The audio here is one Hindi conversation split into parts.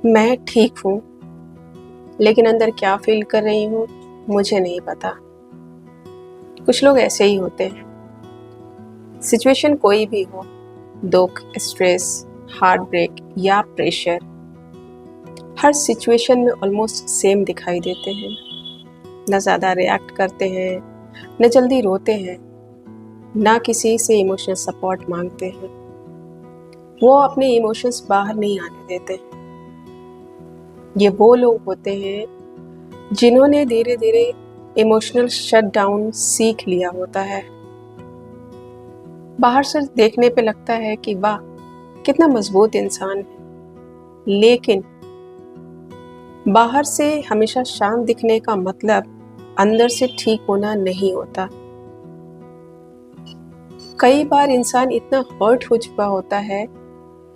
मैं ठीक हूँ, लेकिन अंदर क्या फील कर रही हूँ मुझे नहीं पता। कुछ लोग ऐसे ही होते हैं। सिचुएशन कोई भी हो, दुख, स्ट्रेस, हार्ट ब्रेक या प्रेशर, हर सिचुएशन में ऑलमोस्ट सेम दिखाई देते हैं। न ज़्यादा रिएक्ट करते हैं, न जल्दी रोते हैं, ना किसी से इमोशनल सपोर्ट मांगते हैं। वो अपने इमोशंस बाहर नहीं आने देते। ये वो लोग होते हैं जिन्होंने धीरे धीरे इमोशनल शट डाउन सीख लिया होता है। बाहर से देखने पे लगता है कि वाह कितना मजबूत इंसान है, लेकिन बाहर से हमेशा शांत दिखने का मतलब अंदर से ठीक होना नहीं होता। कई बार इंसान इतना हर्ट हो चुका होता है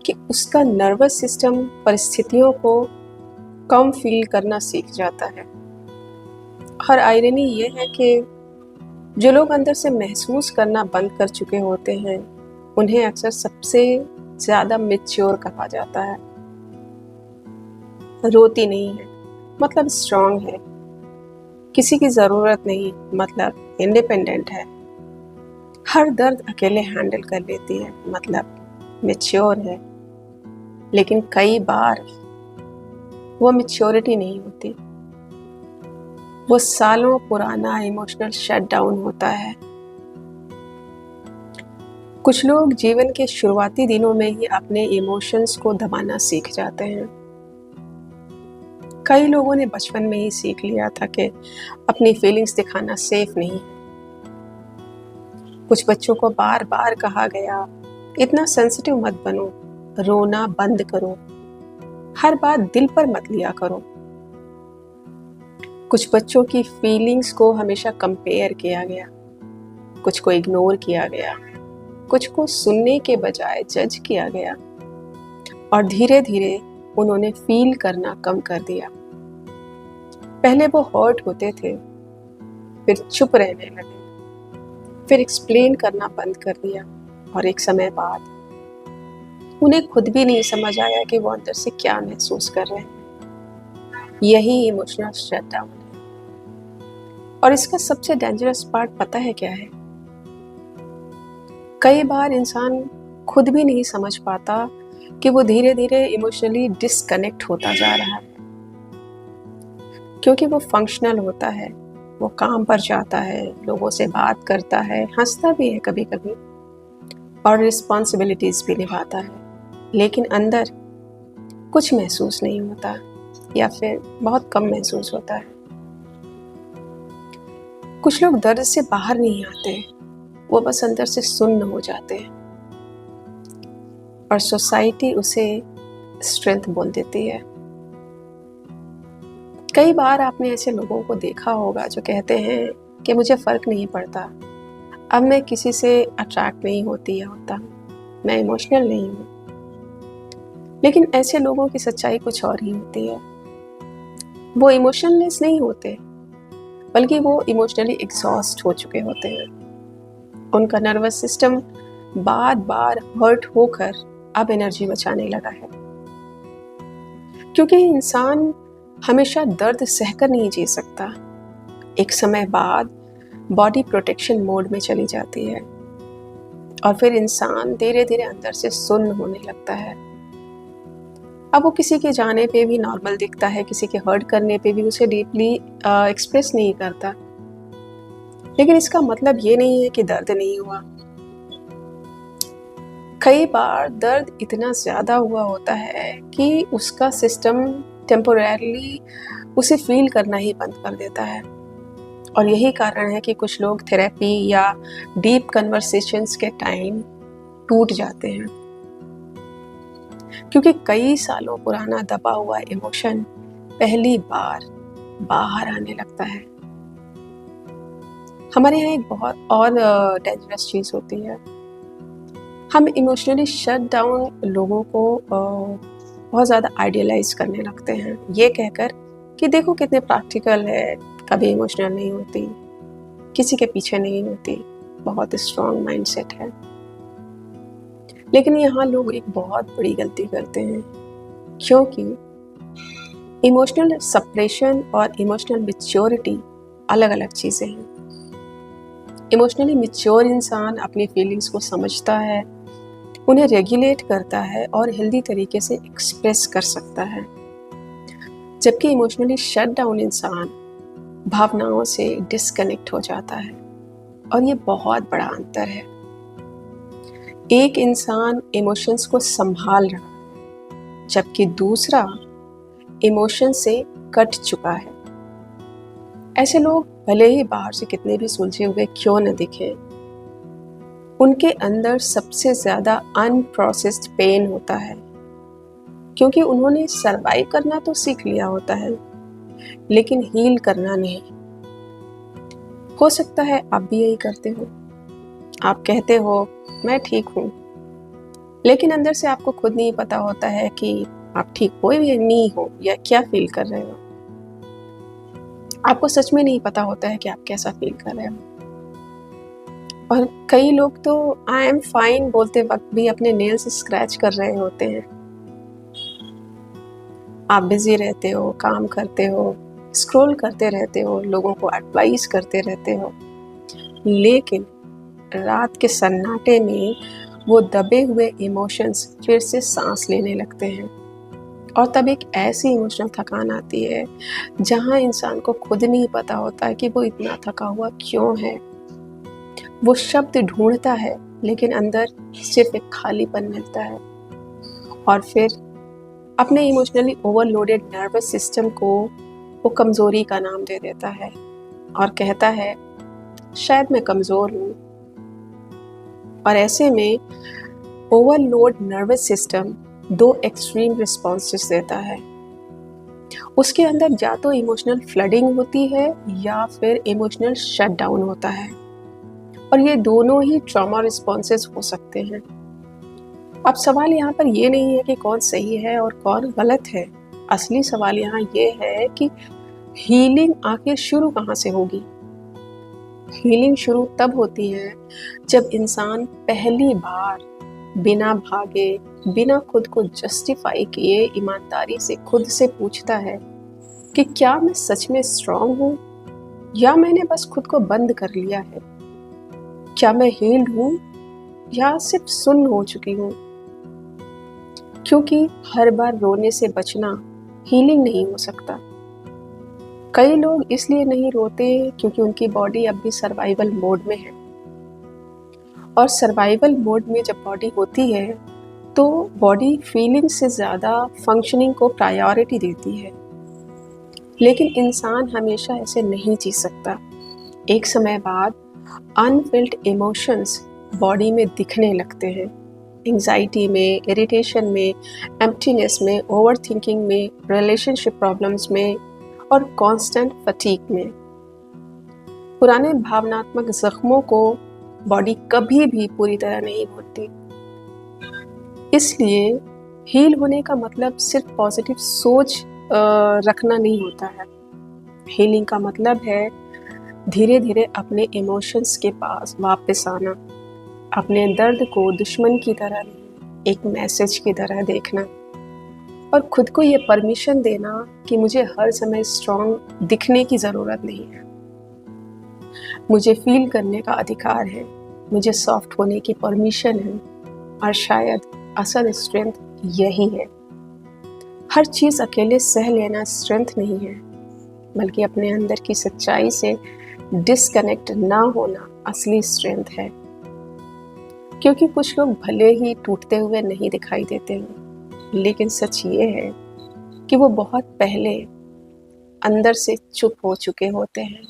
कि उसका नर्वस सिस्टम परिस्थितियों को कम फील करना सीख जाता है। और आयरनी ये है कि जो लोग अंदर से महसूस करना बंद कर चुके होते हैं, उन्हें अक्सर सबसे ज़्यादा मैच्योर कहा जाता है। रोती नहीं है मतलब स्ट्रांग है, किसी की ज़रूरत नहीं मतलब इंडिपेंडेंट है, हर दर्द अकेले हैंडल कर लेती है मतलब मैच्योर है। लेकिन कई बार वो मैच्योरिटी नहीं होती, वो सालों पुराना इमोशनल शटडाउन होता है। कुछ लोग जीवन के शुरुआती दिनों में ही अपने इमोशंस को दबाना सीख जाते हैं। कई लोगों ने बचपन में ही सीख लिया था कि अपनी फीलिंग्स दिखाना सेफ नहीं है। कुछ बच्चों को बार बार कहा गया, इतना सेंसिटिव मत बनो, रोना बंद करो, हर बात दिल पर मत लिया करो। कुछ बच्चों की फीलिंग्स को हमेशा कंपेयर किया गया, कुछ को इग्नोर किया गया, कुछ को सुनने के बजाय जज किया गया, और धीरे धीरे उन्होंने फील करना कम कर दिया। पहले वो हर्ट होते थे, फिर चुप रहने लगे, फिर एक्सप्लेन करना बंद कर दिया, और एक समय बाद उन्हें खुद भी नहीं समझ आया कि वो अंदर से क्या महसूस कर रहे हैं। यही इमोशनल शटडाउन है। और इसका सबसे डेंजरस पार्ट पता है क्या है? कई बार इंसान खुद भी नहीं समझ पाता कि वो धीरे धीरे इमोशनली डिस्कनेक्ट होता जा रहा है, क्योंकि वो फंक्शनल होता है, वो काम पर जाता है, लोगों से बात करता है, हंसता भी है कभी कभी, और रिस्पॉन्सिबिलिटीज भी निभाता है, लेकिन अंदर कुछ महसूस नहीं होता या फिर बहुत कम महसूस होता है। कुछ लोग दर्द से बाहर नहीं आते, वो बस अंदर से सुन्न हो जाते हैं, और सोसाइटी उसे स्ट्रेंथ बोल देती है। कई बार आपने ऐसे लोगों को देखा होगा जो कहते हैं कि मुझे फर्क नहीं पड़ता, अब मैं किसी से अट्रैक्ट नहीं होती या होता, मैं इमोशनल नहीं हूँ। लेकिन ऐसे लोगों की सच्चाई कुछ और ही होती है। वो इमोशनलेस नहीं होते, बल्कि वो इमोशनली एग्जॉस्ट हो चुके होते हैं। उनका नर्वस सिस्टम बार बार हर्ट होकर अब एनर्जी बचाने लगा है, क्योंकि इंसान हमेशा दर्द सहकर नहीं जी सकता। एक समय बाद बॉडी प्रोटेक्शन मोड में चली जाती है, और फिर इंसान धीरे धीरे अंदर से सुन्न होने लगता है। अब वो किसी के जाने पे भी नॉर्मल दिखता है, किसी के हर्ट करने पे भी उसे डीपली एक्सप्रेस नहीं करता। लेकिन इसका मतलब ये नहीं है कि दर्द नहीं हुआ। कई बार दर्द इतना ज़्यादा हुआ होता है कि उसका सिस्टम टेम्पोररीली उसे फील करना ही बंद कर देता है। और यही कारण है कि कुछ लोग थेरेपी या डीप कन्वर्सेशंस के टाइम टूट जाते हैं, क्योंकि कई सालों पुराना दबा हुआ इमोशन पहली बार बाहर आने लगता है। हमारे यहाँ एक बहुत और डेंजरस चीज़ होती है, हम इमोशनली शट डाउन लोगों को बहुत ज़्यादा आइडियलाइज करने लगते हैं, ये कहकर कि देखो कितने प्रैक्टिकल है, कभी इमोशनल नहीं होती, किसी के पीछे नहीं होती, बहुत स्ट्रॉन्ग माइंडसेट है। लेकिन यहाँ लोग एक बहुत बड़ी गलती करते हैं, क्योंकि इमोशनल सप्रेशन और इमोशनल मैच्योरिटी अलग अलग चीज़ें हैं। इमोशनली मैच्योर इंसान अपनी फीलिंग्स को समझता है, उन्हें रेगुलेट करता है और हेल्दी तरीके से एक्सप्रेस कर सकता है, जबकि इमोशनली शट डाउन इंसान भावनाओं से डिस्कनेक्ट हो जाता है। और ये बहुत बड़ा अंतर है। एक इंसान इमोशंस को संभाल रहा है, जबकि दूसरा इमोशन से कट चुका है। ऐसे लोग भले ही बाहर से कितने भी सुलझे हुए क्यों न दिखे, उनके अंदर सबसे ज्यादा अनप्रोसेस्ड पेन होता है, क्योंकि उन्होंने सरवाइव करना तो सीख लिया होता है, लेकिन हील करना नहीं। हो सकता है आप भी यही करते हो। आप कहते हो मैं ठीक हूँ, लेकिन अंदर से आपको खुद नहीं पता होता है कि आप ठीक हो या नहीं हो, या क्या फील कर रहे हो। आपको सच में नहीं पता होता है कि आप कैसा फील कर रहे हो। और कई लोग तो आई एम फाइन बोलते वक्त भी अपने नेल्स स्क्रैच कर रहे होते हैं। आप बिजी रहते हो, काम करते हो, स्क्रॉल करते रहते हो, लोगों को एडवाइस करते रहते हो, लेकिन रात के सन्नाटे में वो दबे हुए इमोशंस फिर से सांस लेने लगते हैं। और तब एक ऐसी इमोशनल थकान आती है जहां इंसान को खुद नहीं पता होता है कि वो इतना थका हुआ क्यों है। वो शब्द ढूंढता है, लेकिन अंदर सिर्फ एक खालीपन मिलता है। और फिर अपने इमोशनली ओवरलोडेड नर्वस सिस्टम को वो कमज़ोरी का नाम दे देता है और कहता है शायद मैं कमज़ोर हूँ। और ऐसे में ओवरलोड नर्वस सिस्टम दो एक्सट्रीम रिस्पॉन्सेस देता है। उसके अंदर या तो इमोशनल फ्लडिंग होती है या फिर इमोशनल शटडाउन होता है, और ये दोनों ही ट्रॉमा रिस्पॉन्सेस हो सकते हैं। अब सवाल यहाँ पर ये नहीं है कि कौन सही है और कौन गलत है। असली सवाल यहाँ ये है कि हीलिंग आखिर शुरू कहाँ से होगी। हीलिंग शुरू तब होती है जब इंसान पहली बार बिना भागे, बिना खुद को जस्टिफाई किए ईमानदारी से खुद से पूछता है कि क्या मैं सच में स्ट्रांग हूँ या मैंने बस खुद को बंद कर लिया है। क्या मैं हील्ड हूँ या सिर्फ सुन्न हो चुकी हूँ। क्योंकि हर बार रोने से बचना हीलिंग नहीं हो सकता। कई लोग इसलिए नहीं रोते क्योंकि उनकी बॉडी अब भी सर्वाइवल मोड में है, और सर्वाइवल मोड में जब बॉडी होती है तो बॉडी फीलिंग से ज़्यादा फंक्शनिंग को प्रायोरिटी देती है। लेकिन इंसान हमेशा ऐसे नहीं जी सकता। एक समय बाद अनफिल्ड इमोशंस बॉडी में दिखने लगते हैं। एंजाइटी में, इरिटेशन में, एम्प्टीनेस में, ओवरथिंकिंग में, रिलेशनशिप प्रॉब्लम्स में और कांस्टेंट फटीग में। पुराने भावनात्मक जख्मों को बॉडी कभी भी पूरी तरह नहीं भूलती। इसलिए हील होने का मतलब सिर्फ पॉजिटिव सोच रखना नहीं होता है। हीलिंग का मतलब है धीरे धीरे अपने इमोशंस के पास वापस आना, अपने दर्द को दुश्मन की तरह नहीं, एक मैसेज की तरह देखना, और खुद को ये परमिशन देना कि मुझे हर समय स्ट्रॉन्ग दिखने की ज़रूरत नहीं है। मुझे फील करने का अधिकार है, मुझे सॉफ्ट होने की परमिशन है, और शायद असल स्ट्रेंथ यही है। हर चीज़ अकेले सह लेना स्ट्रेंथ नहीं है, बल्कि अपने अंदर की सच्चाई से डिस्कनेक्ट ना होना असली स्ट्रेंथ है। क्योंकि कुछ लोग भले ही टूटते हुए नहीं दिखाई देते हैं, लेकिन सच ये है कि वो बहुत पहले अंदर से चुप हो चुके होते हैं।